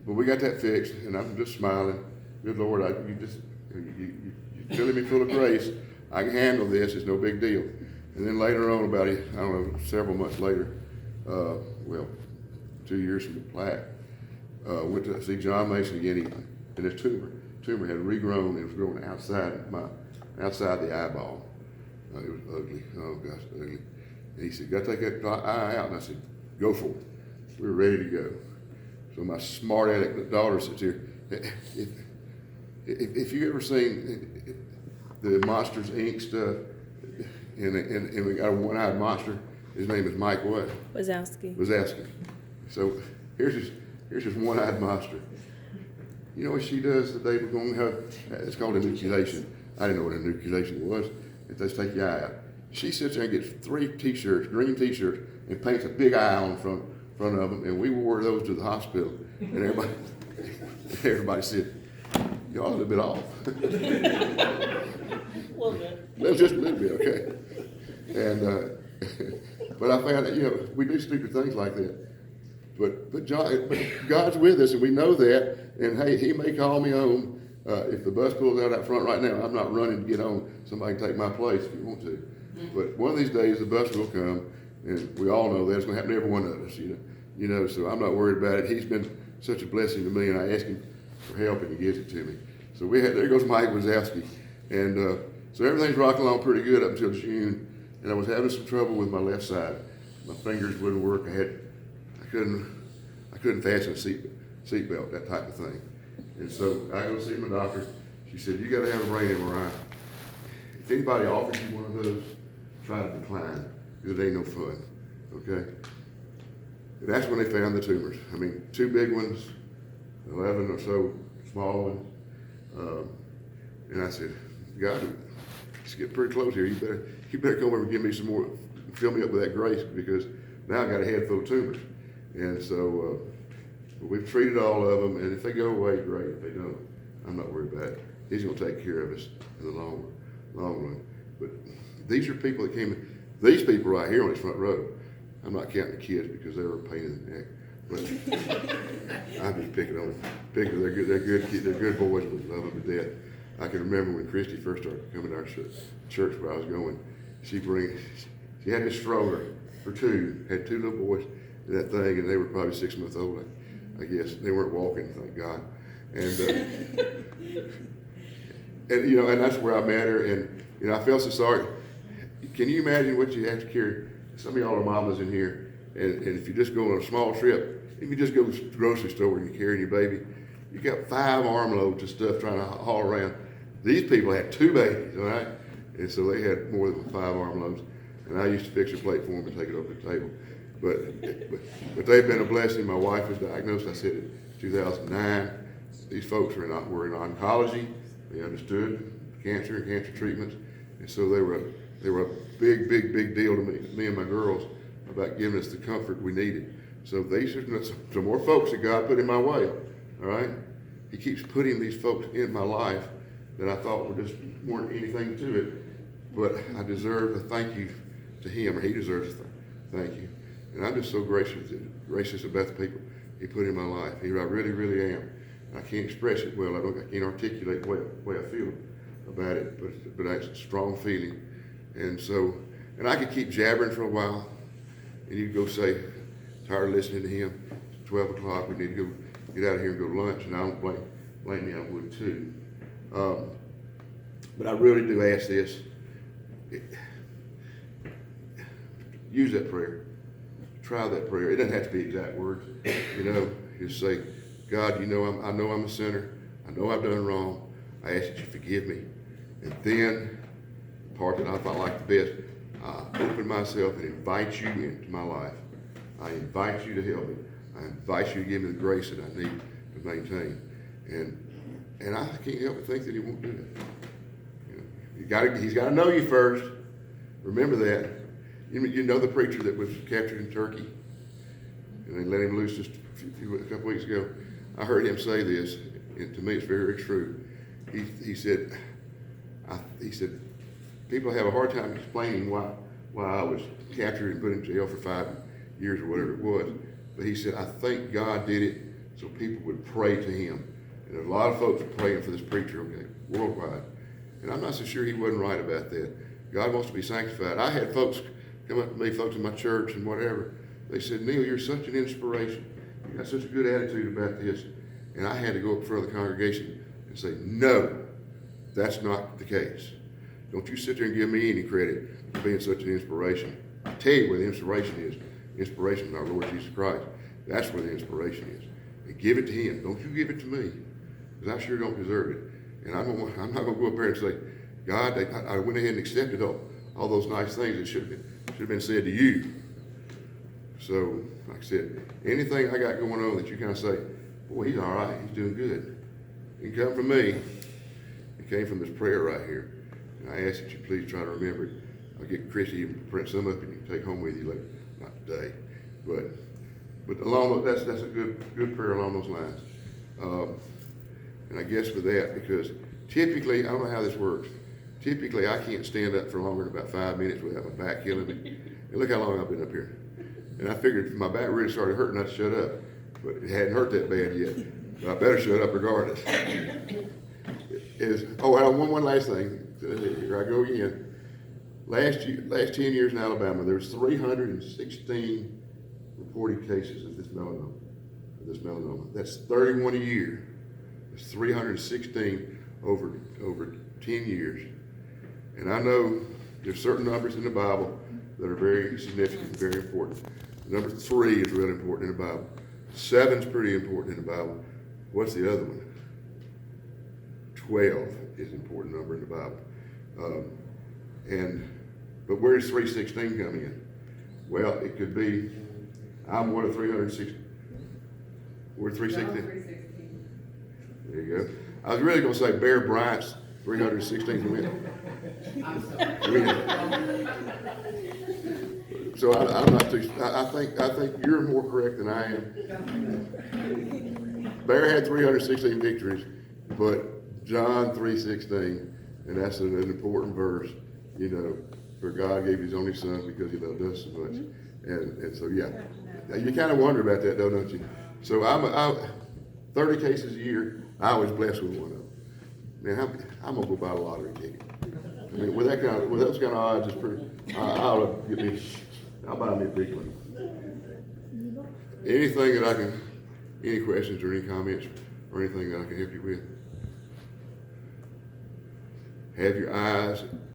but we got that fixed, and I'm just smiling. Good Lord, you're filling me full of grace. I can handle this. It's no big deal. And then later on, about, I don't know, several months later, well, 2 years from the plaque, went to see John Mason again, and his tumor had regrown and it was growing outside the eyeball. It was ugly. Oh gosh, ugly. And he said, "Got to take that eye out." And I said, "Go for it." We were ready to go. So my smart aleck daughter sits here. If you ever seen the Monsters Inc. stuff, and we got a one-eyed monster, his name is Mike what? Wazowski. So here's his one-eyed monster. You know what she does the day we're going to have? It's called enucleation. I didn't know what enucleation was. If they take your eye out, she sits there and gets 3 T-shirts, green T-shirts, and paints a big eye on front of them. And we wore those to the hospital, and everybody said, "Y'all a little bit off." Well, then. Just a little bit, okay. And but I found that we do stupid things like that. But God's with us, and we know that. And hey, He may call me home. If the bus pulls out front right now, I'm not running to get home. Somebody can take my place if you want to. But one of these days, the bus will come, and we all know that it's going to happen to every one of us. So I'm not worried about it. He's been such a blessing to me, and I ask Him for help, and He gives it to me. So there goes Mike Wazowski, and so everything's rocking along pretty good up until June, and I was having some trouble with my left side. My fingers wouldn't work. I couldn't fasten a seat belt, that type of thing. And so I go see my doctor. She said, "You got to have a brain MRI. If anybody offers you one of those, try to decline, because it ain't no fun." Okay. And that's when they found the tumors. I mean, 2 big ones, 11 or so small ones. And I said, "God, it's getting pretty close here. You better come over and give me some more, fill me up with that grace, because now I got a head full of tumors." And so we've treated all of them, and if they go away, great. If they don't, I'm not worried about it. He's going to take care of us in the long run. But these are people that came. These people right here on this front row. I'm not counting the kids because they were a pain in the neck. But I'm just picking. They're good. They're good boys. We love them to death. I can remember when Christy first started coming to our church where I was going. She had this stroller for 2. Had 2 little boys in that thing, and they were probably 6 months old. I guess they weren't walking, thank God. And and that's where I met her, and I felt so sorry. Can you imagine what you have to carry? Some of y'all are mamas in here, and if you just go on a small trip, if you just go to the grocery store and you're carrying your baby, you got 5 armloads of stuff trying to haul around. These people had 2 babies, all right? And so they had more than 5 armloads, and I used to fix a plate for them and take it over the table. But they've been a blessing. My wife was diagnosed, I said, in 2009. These folks were in oncology. They understood cancer and cancer treatments, and so they were a big deal to me and my girls about giving us the comfort we needed. So these are some more folks that God put in my way. All right, He keeps putting these folks in my life that I thought weren't anything to it, but I deserve a thank you to Him, or He deserves a thank you. And I'm just so gracious about the people He put in my life. I really am. I can't express it well. I can't articulate the way I feel about it, but that's a strong feeling. And I could keep jabbering for a while, and you'd go say, "Tired of listening to him. It's 12 o'clock. We need to go get out of here and go to lunch." And I don't blame me. I would too. But I really do ask this. Use that prayer. Try that prayer. It doesn't have to be exact words. Just say, "God, I know I'm a sinner. I know I've done wrong. I ask that you forgive me." And then, the part that I thought like the best, I open myself and invite you into my life. I invite you to help me. I invite you to give me the grace that I need to maintain. And I can't help but think that He won't do that. He's got to know you first. Remember that. You know the preacher that was captured in Turkey, and they let him loose just a couple weeks ago. I heard him say this, and to me it's very true. He said, people have a hard time explaining why I was captured and put in jail for 5 years or whatever it was. But he said, "I think God did it so people would pray to him. And there's a lot of folks praying for this preacher, okay, worldwide. And I'm not so sure he wasn't right about that. God wants to be sanctified. I had folks come up to me, folks in my church and whatever. They said, Neil, you're such an inspiration. You got such a good attitude about this. And I had to go up in front of the congregation and say, no, that's not the case. Don't you sit there and give me any credit for being such an inspiration. I tell you where the inspiration is. Inspiration is our Lord Jesus Christ. That's where the inspiration is. And give it to him. Don't you give it to me, because I sure don't deserve it. And I'm not going to go up there and say, God, I went ahead and accepted all those nice things that should have been said to you. So, like I said, anything I got going on that you kind of say, boy, he's all right, he's doing good. It didn't come from me. It came from this prayer right here. And I ask that you please try to remember it. I'll get Chrissy and print some up and you can take home with you later. Not today, but along that's a good prayer along those lines. And I guess for that, because typically, I don't know how this works. Typically, I can't stand up for longer than about 5 minutes without my back killing me. And look how long I've been up here. And I figured if my back really started hurting, I'd shut up. But it hadn't hurt that bad yet. But I better shut up regardless. One last thing. Here I go again. Last 10 years in Alabama, there's 316 reported cases of this melanoma. That's 31 a year. It's 316 over 10 years. And I know there's certain numbers in the Bible that are very significant, very important. Number 3 is really important in the Bible. 7's pretty important in the Bible. What's the other one? 12 is an important number in the Bible. But where does 316 come in? Well, it could be, I'm one of 360. We're 316. There you go. I was really going to say Bear Bryant's 316th win. So I'm not too. I think you're more correct than I am. Bear had 316 victories, but John 3:16, and that's an important verse. You know, for God gave His only Son because He loved us so much, and so yeah, you kind of wonder about that, though, don't you? So I'm 30 cases a year. I was blessed with one of them. Man, I'm gonna go buy a lottery ticket. I mean, with those kind of odds, it's pretty. I'll buy me a big one. Anything that I can, any questions or any comments or anything that I can help you with? Have your eyes